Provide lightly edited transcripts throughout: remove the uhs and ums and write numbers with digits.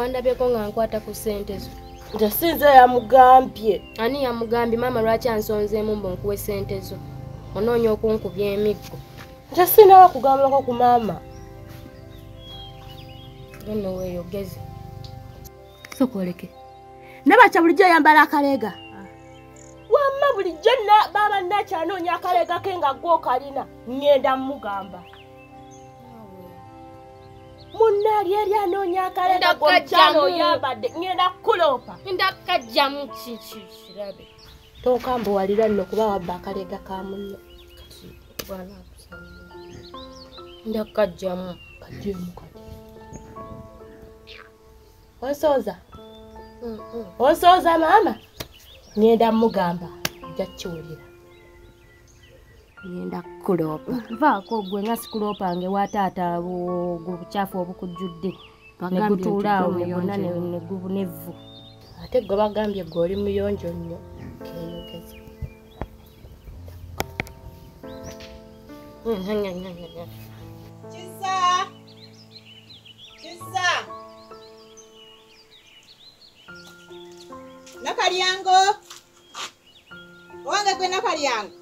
wandabyeko nga nkwata ku ssente zo. Nze sinze yamugambye. Ani yamugambye maama lwaki ansonzeemu mbu nkuwe ssente zo? Onoonya okunkubya emiggo. Nze sinaba kugambako ku maama. Nno weeyogeze. Sokoleke. Nabacha bulijjo yambala akaleega. Wamma bulijjo baba nakyanoonya akaleega ke nga gwo kalina. Ngenda mugamba. Munnali eri anoonya akaleega gwo yambadde. Ngenda kulopa. Ndakajjamu kirabe. Tokambuwalira nno kuba wabba akaleega ka munno. Ndakajjamu. Kajjemu kati. Osoza. Osoza maama. Ngenda mugamba. Jachiwulira. Ngenda kulopa. Vaako gwe nga sikulopange wa taata obuchafu obukujjudde. Ne gutuulaawo ne bonna ne gubunevvu. Ate gwe bagambye gwe oli muyonjo nnyo. Keeyogeze. Kizza! Kizza! Nakalyango! Owange gwe Nakalyango!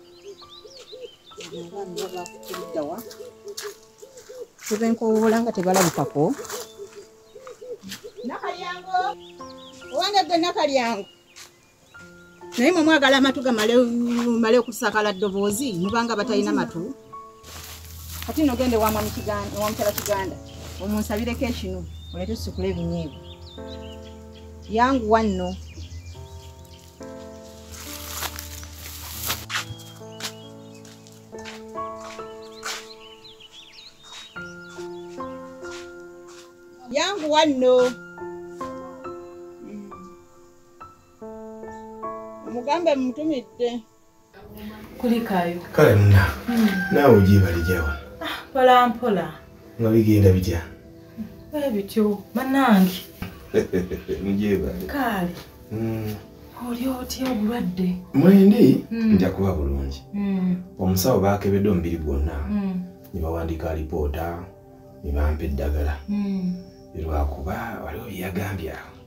Tebenkowola nga tebalabikako. Nakalyango! Owange gwe Nakalyango! Naye mwe mwagala amatu gamale okusakala ddoboozi mubanga batalina matu. Kati nno gende wamutala Kiganda omunsabireko ekinu oleete osikula ebinyeebwa. Yanguwa nno. Yanguwa nno. Omugambe mutumidde. Kulikayo. Kale nna. Naawe ogiibalijawa. Mpola mpola. Nga bigenda bitya? Bityo bannange. Mugyebale. Kale. Oli otya obulwadde? Mwendi nja kuba bulungi. Omusawo baakebedde omubiri gwonna. Ne bawandiika alipoota, ne bampa eddagala. Lwakuba waliwo bye yagambye awo.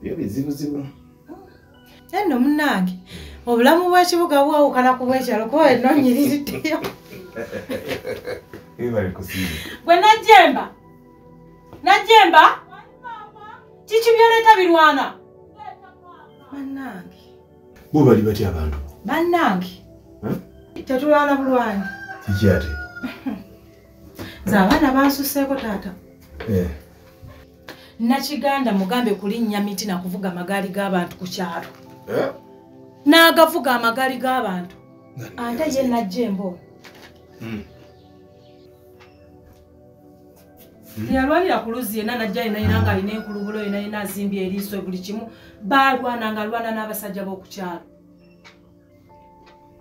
Byo bizibuzibu. Nno munnange, obulamu bw'ekibuga bwawukana ku bw'ekyalo kuba ennoonyiririddeyo. Bali kusiiba. Gwe Najjemba! Najjemba! Kiki by'oleeta birwana? Bannange. Bo bali batya abantu? Bannange. Tetulwana bulwanyi. Kiki ate? Nze abaana bansusseeko taata. Nakiganda mugambe kulinnya miti na kuvuga amagaali g'abantu ku kyalo. N'agavuga amagaali g'abantu. Ate ye Najjemba. Yalwanira ku luzzi yenna najja yenna nga alina enkulubulo yenna azimbye eriiso buli kimu baalwana nga alwana n'abasajja b'oku kyalo.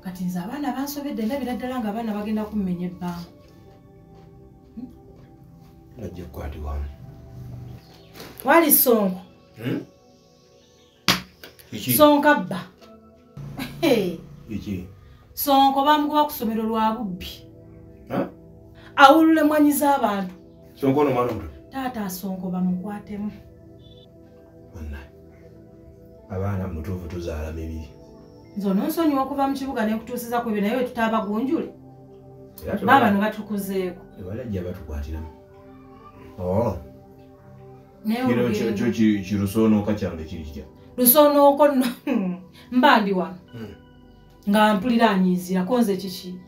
Kati nze abaana bansobedde ndabira ddala nga abaana bagenda kummenya ebbanga. Najja kukwatibwamu. Wali Sonko. Sonko abba. Iki? Sonko bamugoba ku ssomero lwa bubbi. Awulule mwanyi z'abantu. Sonko ono mwana muto? Taata Sonko bamukwatemu. Abaana mutuufu tuzaala mibiri. Nze ononsonyiwa okuva mu kibuga n'ekutuusiza ku ebyo naye we tutaabagunjule. Baaba ne batukuzeeko. Ebalajja batukwatiramu. Kino kirusoonooka kyange kiri kitya? Lusoonooka nno mbandi wano. Nga mpuliraanyiizira konze kiki.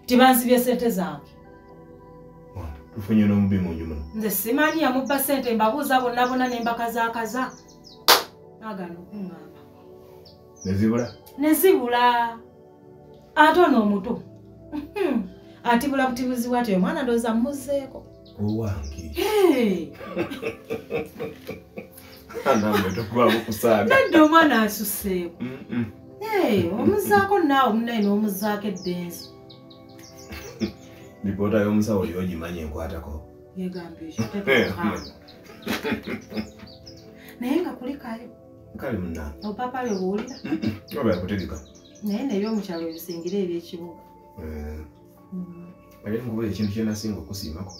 Tibansibye ssente zange. Tufunye n'omubi mu nju muno. Nze simanyi yamubba ssente mbabuuza bonna bonna ne mbakazaakaza. Agaana okuŋŋamba. Ne zibula? Ne zibula. Ate ono omuto. Atibula butibuzi bw'atyo oyo mwana ndowooza mmuzzeeko. Owange. Namwe tokubaamu kusaaga. Nadde omwana asusseeko. Omuzzaako naawe omunaye n'omuzzaako eddenzi. Lipoota y'omusawo oli ogimanyi enkwatako. Yegambye ekyo. Naye nga kulikayo. Kale munnange. Opapa lwe buwulira? Oba yakutegeka. Naye n'ebyomukyalo bisingira eby'ekibuga. Ate nkuba ekintu kye nasinga okusiimako.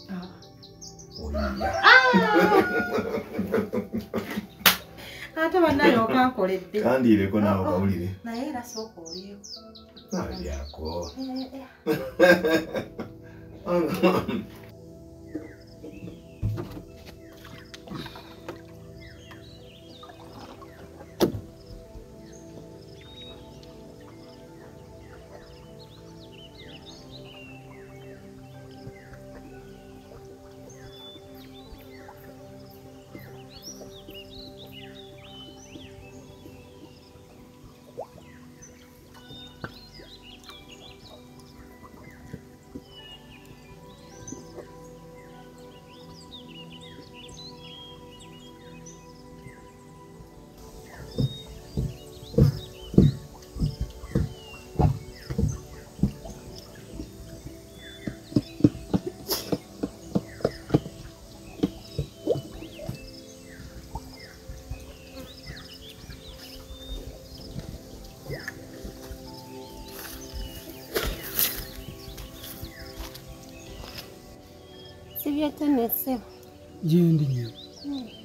Ate bannaye okankoledde. Kandiireko naawe kawulire. Naye era sooka oliyo. Alyako. Sibyetenese. Jendi nyo.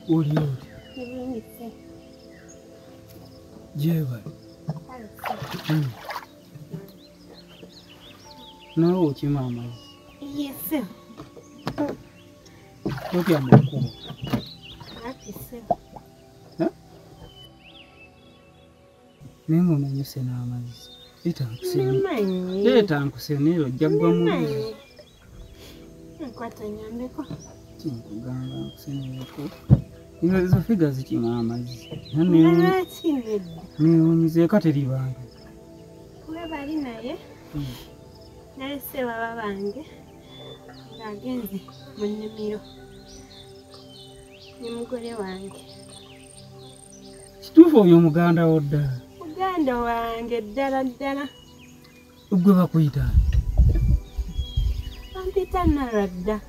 Oli. Nibingise. Jeba. No ukima amazi. Yes. Toki amakubo. Akise. Nengo nanyuse na amazi. Leta nkusenero jagwa mu. Nkwata nyambeko. Kugamba nkusenero. Izo figa zikima amazi. Niwumize kateri bange. Kuba bali naye. Nalese baba bange. Agenze mu nnimiro. Ni mugole wange. Kituufu oyo muganda wo ddala. Muganda wange ddala ddala. Gwe bakuyita? Bampita Nalwadda.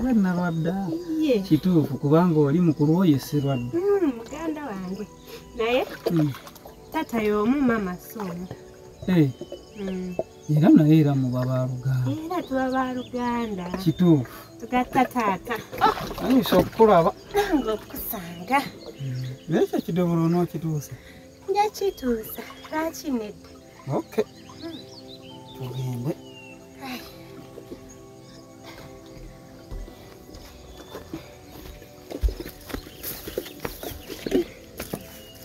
Gwe Nalwadda? Ye. Kituufu kubanga oli mukulu wo ye Sserwadda. Muganda wange. Naye tata y'omu mama Ssomu. Era naye era muba baluganda. Era tuba baluganda. Kituufu. Tugatta taata. Ayinza okukulaba. Ng'okusanga. Naye ekyo kidobolo onookituusa? Njakituusa. Lwaki nedda? Okay. Tugende.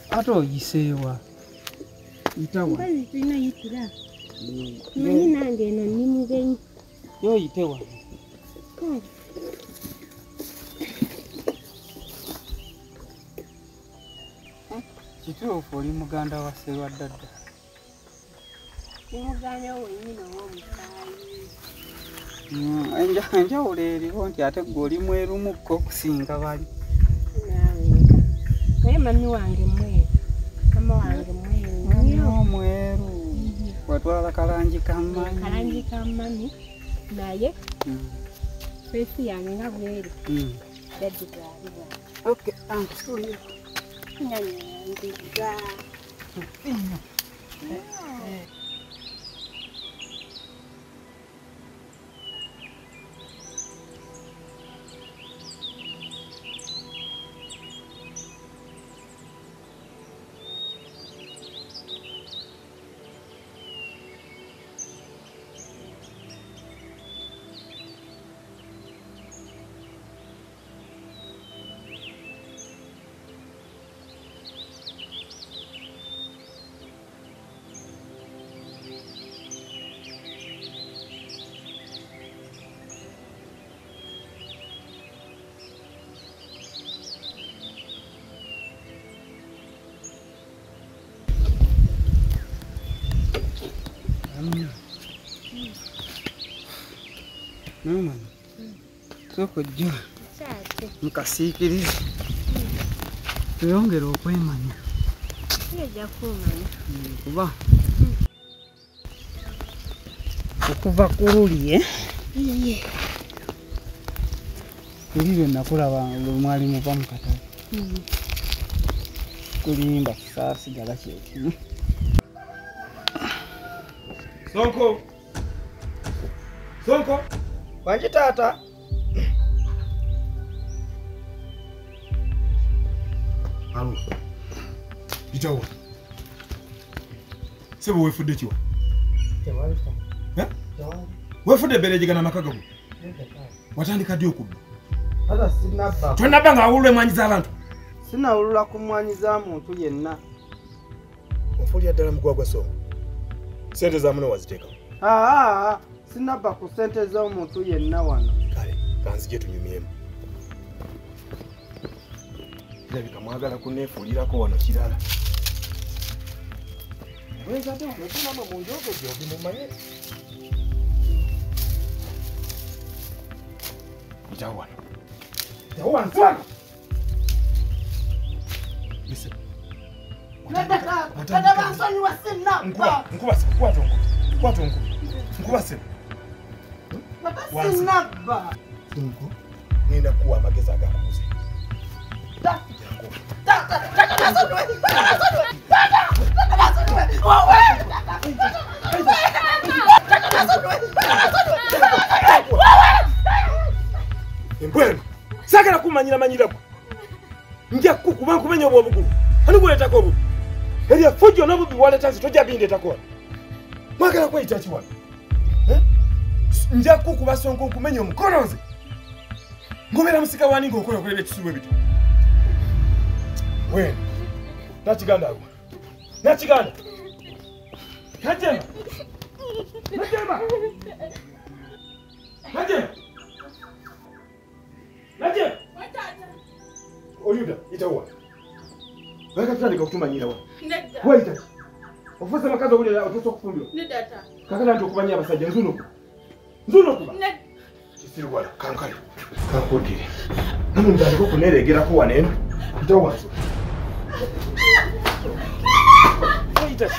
Ate oyiseewa? Yitawa? Mbazi tulina yitira. Manyi nange eno ndi mugenyi. Yo yitewa? Kituufu oli muganda wa Sserwadda dda? Ni muganda wo wennyini ow'omusaayi. Enjawulo eriwo nti ate gwe oli mwerumukko okusinga bali. Nawenka. Naye mami wange mweru. Mama wange mweru. Nnyo mweru. Watwala kalangi ka mami. Kalangi ka mami. Naye fesi yange nga bweri. Daddy bwaliba. Okay, ankusulira. Nyanyandiga. Mama. Soko jjo. Mukasiikirize. Tuyongere okwemanya. Ejja kumanya. Kuba. Okuva ku luli Iye. Kulire nakulaba mwali muva mu katale. Kulimba saasigala kyekimu. Sonko! Wanji taata? Alo. Itawa. Sebo wefude kiwa. Tewali. Eh? Wefude bereje kana makagabu. Watandika dio kubu. Hata sinaba. Twenda banga awulwe mwanyiza abantu. Sina ulula kumwanyiza muntu yenna. Ofuli adala mugwagwa so. Sente za muno waziteka. Sinaba ku sente za muntu yenna wano. Kale, kanzije tunyumyemu. Ndabika mwagala kuneefulirako wano kirala. Weza te okutulama mu njogo gyobi mumanye. Itawana. Itawana sana. Listen. Kada bansonyi wa sinaba. Nkubase, kwatongo. Kwatongo. Nkubase. Sinaba. Nko. Nenda kuwa mageza gakuze. Mbwenu, sagala kumanyira manyirako. Nja kukuba nkumenya obwobugulu. Ani kuletako obubi. Eriya fujo n'obubi waletanzi tojja bindetako. Mwagala kweyita ki wano? Nja kukuba sonko nkumenya omukono nze. Ngobera musika wani ng'okola okolera ekisubu ebito. Wena, nakiganda agwa. Nakiganda. Kajema. Najema. Najema. Najema. Oliuda, itawa. Weka tutandika kutumanyira wa. Nedda. Waita. Ofuza makazi obuli otoso kufumbiro. Nedda ta. Kakala nti okubanya abasajja nzuno. Nzuno kuba. Nedda. Kisiru wala kankale. Kakodire. Namu ndandiko kuneregerako waneno. Itawa. Waita.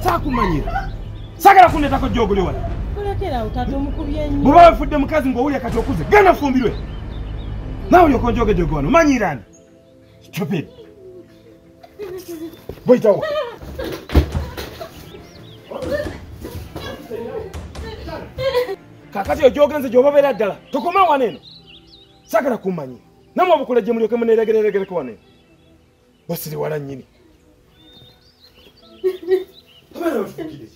Sakumanyira. Sagala kunetako jogole wala. Kulekera utato mukubye nnyo. Buba wefudde mukazi ng'owulya kati okuze. Genda fumbirwe. Nawe olyoka onjogejoge wano. Manyirani. Stupid. Boyitawo. Kakati ojogenze gy'obabeera ddala. Tokoma waneno. Sagala kumanyira. Namwe obukula gye mulyoke muneeregeregereko waneno. Bosiri wala nnyini. Abaana bafukire.